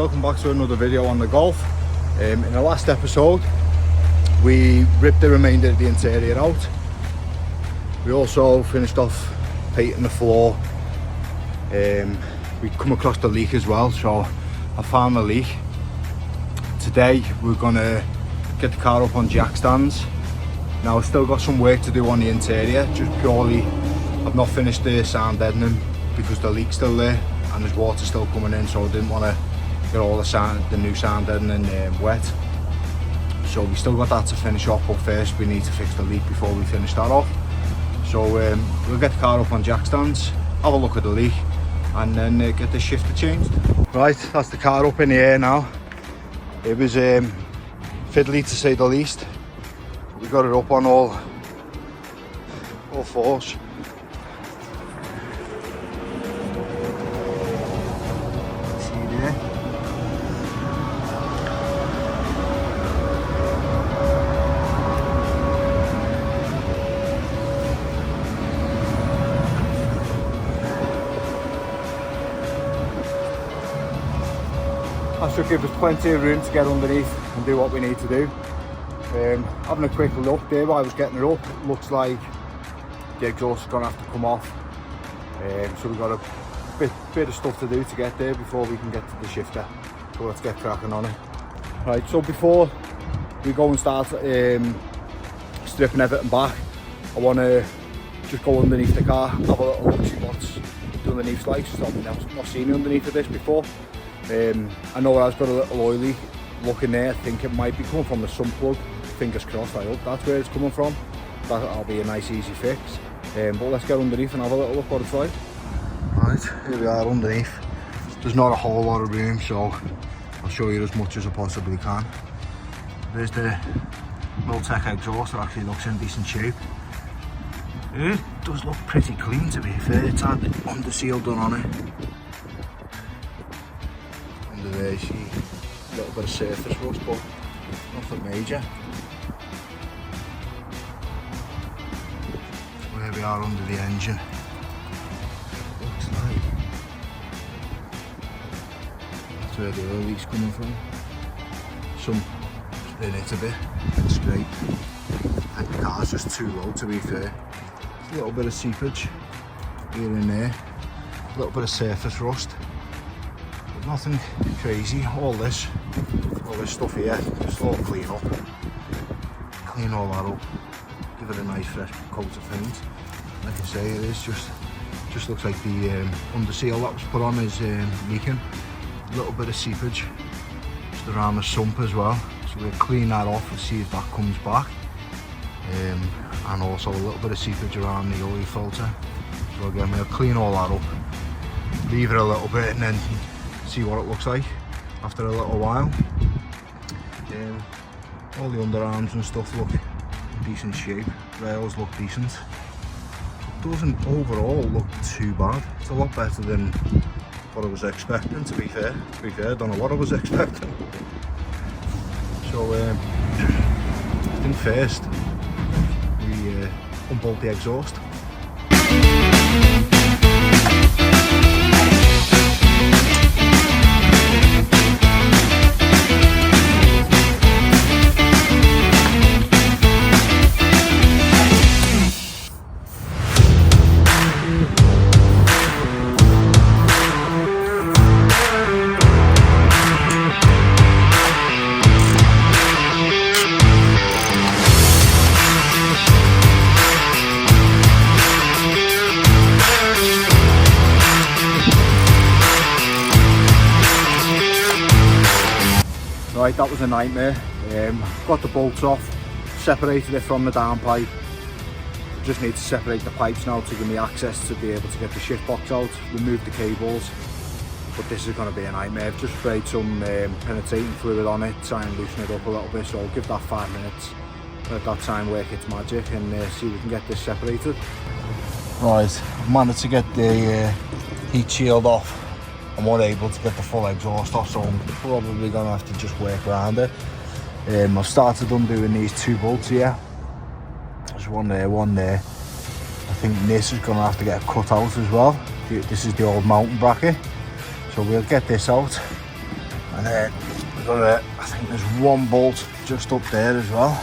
Welcome back to another video on the Golf. In the last episode we ripped the remainder of the interior out. We also finished off painting the floor. We come across the leak as well, so I found the leak. Today we're gonna get the car up on jack stands. Now I've still got some work to do on the interior, just purely I've not finished the sound deadening because the leak's still there and there's water still coming in, so I didn't want to get all the new sound deadening wet. So we still got that to finish off, but first we need to fix the leak before we finish that off. So we'll get the car up on jack stands, have a look at the leak, and then get the shifter changed. Right, that's the car up in the air now. It was fiddly to say the least. We got it up on all fours. That should give us plenty of room to get underneath and do what we need to do. Having a quick look there while I was getting it up, it looks like the exhaust is going to have to come off. So we've got a bit of stuff to do to get there before we can get to the shifter. So let's get cracking on it. Right, so before we go and start stripping everything back, I want to just go underneath the car, have a little look, see what's underneath like. I've not seen underneath of this before. I know I've got a little oily look in there. I think it might be coming from the sump plug. Fingers crossed, I hope that's where it's coming from. That'll be a nice easy fix. But let's get underneath and have a little look what it's like. Right, here we are underneath. There's not a whole lot of room, so I'll show you as much as I possibly can. There's the Tech exhaust. It actually looks in decent shape. It does look pretty clean, to be fair. It's had the under seal done on it. Under there you see a little bit of surface rust, but nothing major. That's where we are under the engine. It looks like that's where the oil leak's coming from. Some in it a bit, it's straight. I think the car's just too low, to be fair. A little bit of seepage here and there, a little bit of surface rust. Nothing crazy. All this stuff here, just all clean up. Clean all that up. Give it a nice fresh coat of paint. Like I say, it is just looks like the under seal that was put on is leaking. A little bit of seepage just around the sump as well. So we'll clean that off and see if that comes back. And also a little bit of seepage around the oil filter. So again, we'll clean all that up. Leave it a little bit and then see what it looks like after a little while. All the underarms and stuff look in decent shape, rails look decent. It doesn't overall look too bad. It's a lot better than what I was expecting, to be fair. I don't know what I was expecting. So I think first we unbolt the exhaust. Right, that was a nightmare. Got the bolts off, separated it from the downpipe. Just need to separate the pipes now to give me access to be able to get the shift box out, remove the cables. But this is going to be a nightmare. I've just sprayed some penetrating fluid on it, try and loosen it up a little bit, so I'll give that 5 minutes. Let that time work its magic and see if we can get this separated. Right, I've managed to get the heat shield off. I'm unable to get the full exhaust off, so I'm probably going to have to just work around it. I've started undoing these 2 bolts here. There's one there, one there. I think this is going to have to get cut out as well. This is the old mountain bracket, so we'll get this out And then we've got I think there's one bolt just up there as well.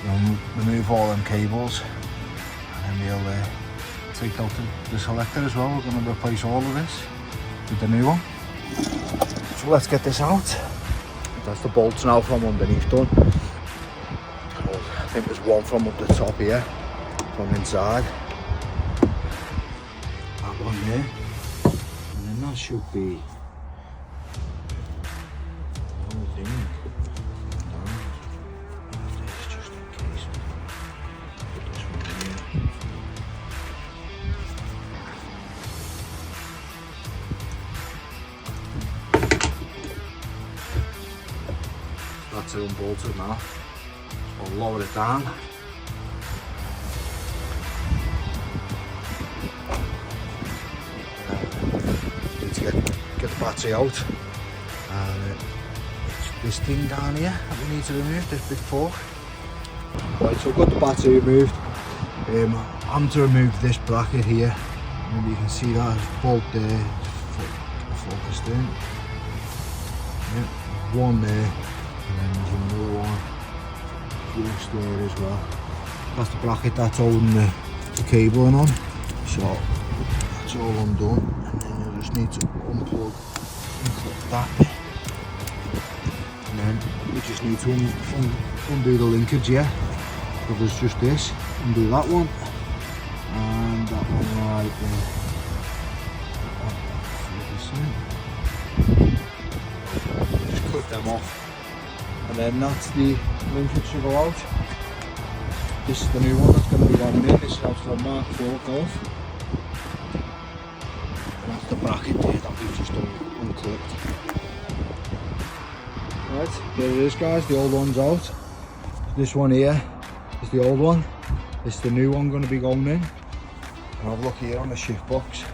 We'll remove all them cables, and then we'll take out the selector as well. We're going to replace all of this with the new one. So let's get this out. That's the bolts now from underneath done. I think there's one from up the top here, from inside. That one there. And then that should be the whole thing. Just in case. Put this one here. That's it unbolted now. I'll lower it down. Need to get the battery out. And it's this thing down here that we need to remove, this big fork. Right, so I've got the battery removed. I'm to remove this bracket here. Maybe you can see that bolt there. Focused in. Yeah, one there, and then there's another one just there as well. That's the bracket that's holding the cabling on. So that's all undone, and then you'll just need to unplug that bit. And then we just need to undo the linkage here. So there's just this, undo that one, and that one right there. Just clip them off, and then that's the linkage to go out. This is the new one that's going to be going in. This is out for a Mark 4 Golf. And that's the bracket there that we've just unclipped. Right, there it is guys, the old one's out. This one here is the old one. This is the new one going to be going in. And have a look here on the shift box. So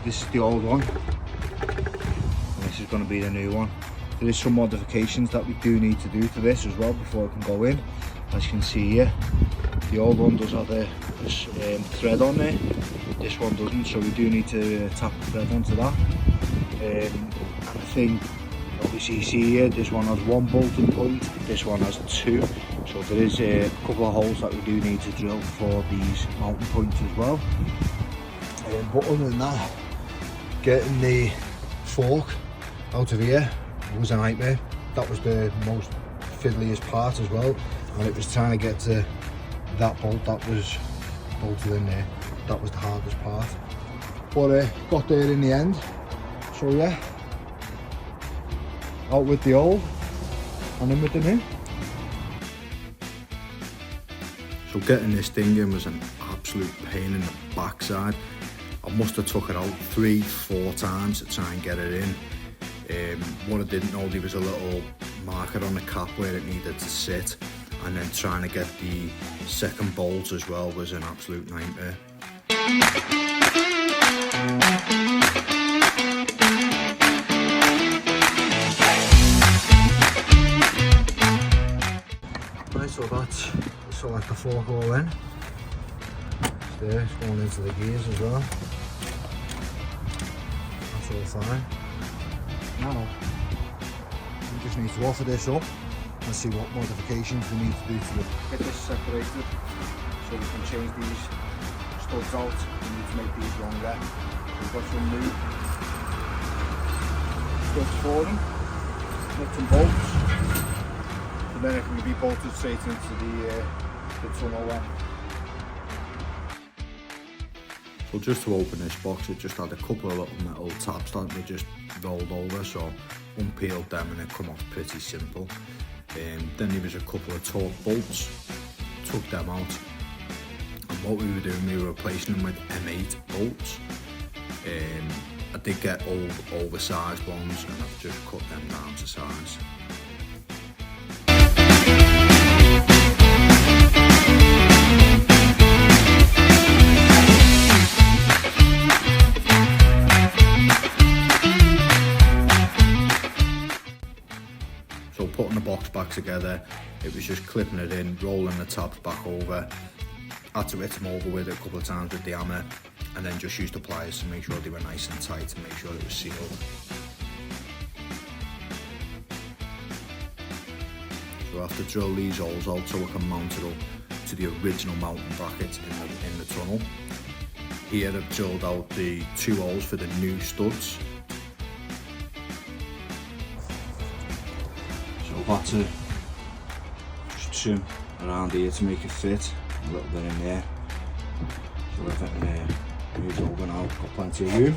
this is the old one. And this is going to be the new one. There is some modifications that we do need to do to this as well before it can go in. As you can see here, the old one does have a thread on there. This one doesn't, so we do need to tap the thread onto that. And I think, obviously you see here, this one has one bolting point, this one has two. So there is a couple of holes that we do need to drill for these mounting points as well. But other than that, getting the fork out of here was a nightmare. That was the most fiddliest part as well, and it was trying to get to that bolt that was bolted in there. That was the hardest part, but got there in the end. So yeah, out with the old and in with the new. So getting this thing in was an absolute pain in the backside. I must have took it out 3-4 times to try and get it in. What I didn't know, there was a little marker on the cap where it needed to sit, and then trying to get the second bolt as well was an absolute nightmare. Right, so that's the selector fork all in. It's there, it's going into the gears as well. That's all fine. Now, we just need to offer this up and see what modifications we need to do to get this separated so we can change these studs out. We need to make these longer. We've got some new studs for them, nuts and bolts, and then it can be bolted straight into the tunnel there. So just to open this box, it just had a couple of little metal tabs that we just rolled over, so unpeeled them and it come off pretty simple. Then there was a couple of torque bolts, took them out, and what we were doing, we were replacing them with M8 bolts. I did get old oversized ones and I've just cut them down to size. So putting the box back together, it was just clipping it in, rolling the tabs back over. Had to hit them over with it a couple of times with the hammer, and then just used the pliers to make sure they were nice and tight and make sure it was sealed. So I have to drill these holes out so we can mount it up to the original mounting bracket in the tunnel. Here I've drilled out the 2 holes for the new studs. So I've had to just trim around here to make it fit, a little bit in there. So everything moves over now, got plenty of room.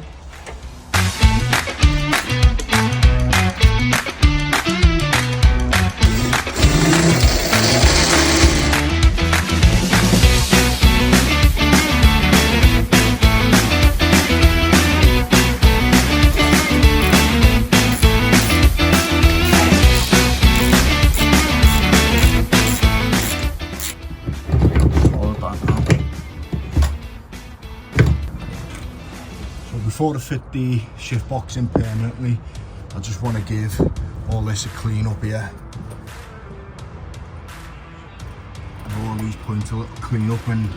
Before I fit the shift box in permanently, I just want to give all this a clean up here. And all these points a little clean up and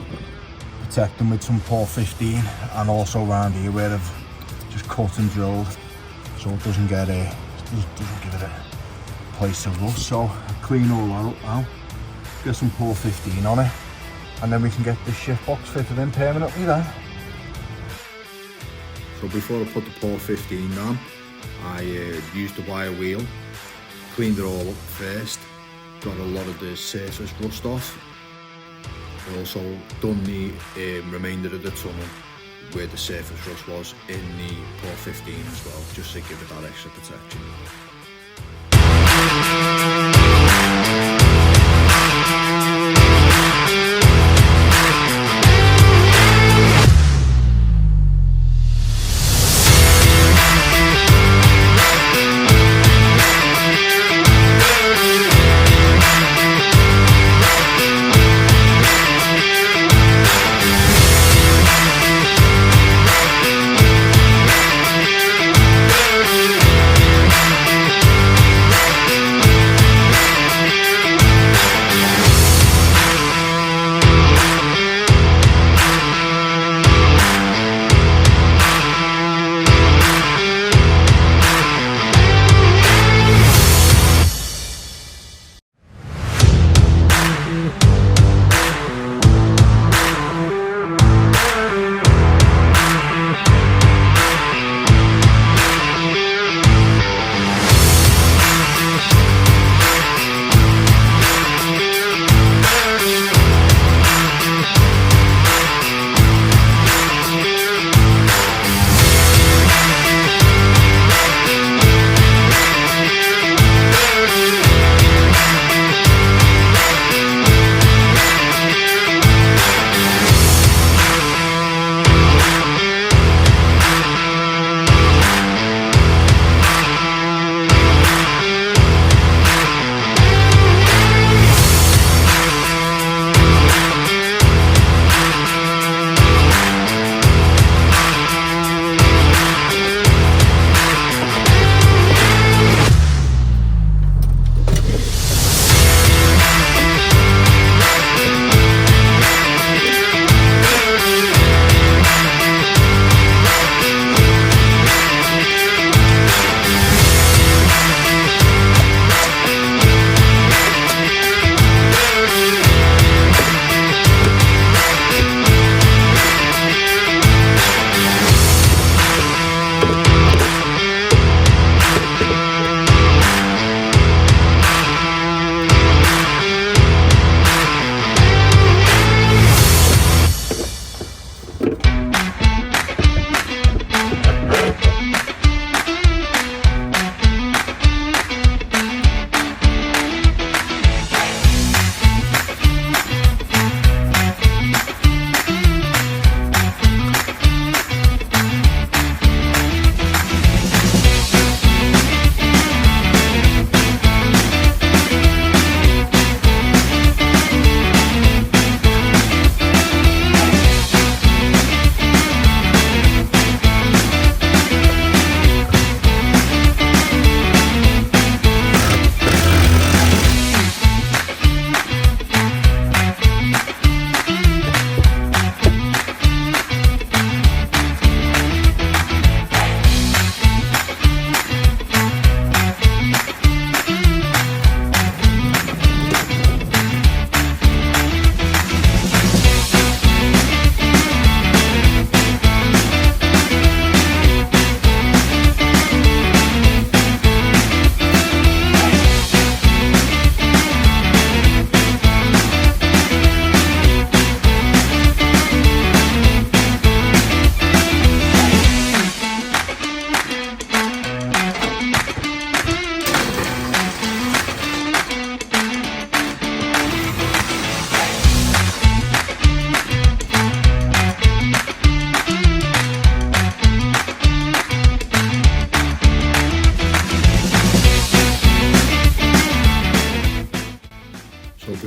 protect them with some Por 15, and also around here where I've just cut and drilled so it doesn't give it a place to rust. So I'll clean all that up now, get some Por 15 on it, and then we can get this shift box fitted in permanently then. So before I put the Por 15 on, I used the wire wheel, cleaned it all up first, got a lot of the surface rust off. I also done the remainder of the tunnel where the surface rust was in the Por 15 as well, just to give it that extra protection.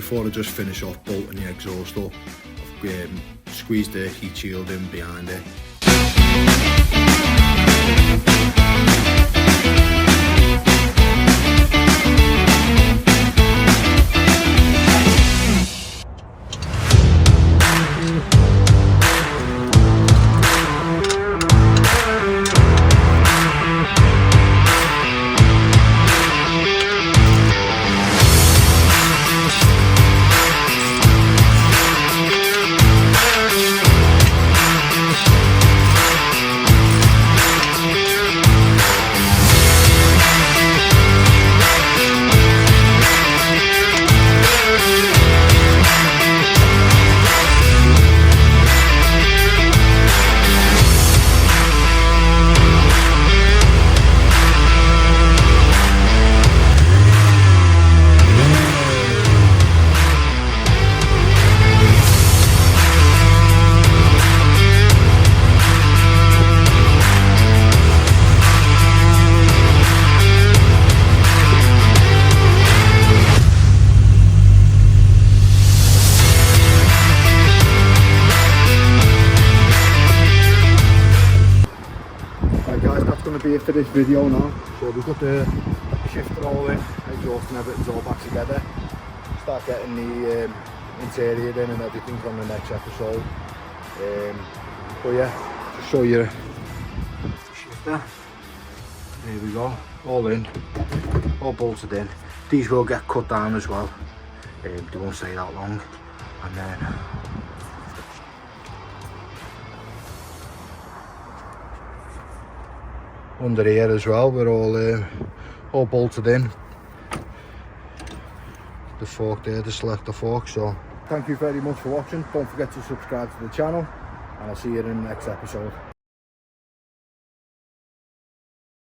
before I just finish off bolting the exhaust up, I've squeezed the heat shield in behind it. Be it for this video now. So we've got the shifter all in, exhaust and everything's all back together. Start getting the interior in and everything on the next episode. But yeah, just show you the shifter. There we go, all in, all bolted in. These will get cut down as well. They won't stay that long. And then under here as well, we're all bolted in. The fork there, the selector fork. So thank you very much for watching. Don't forget to subscribe to the channel, and I'll see you in the next episode.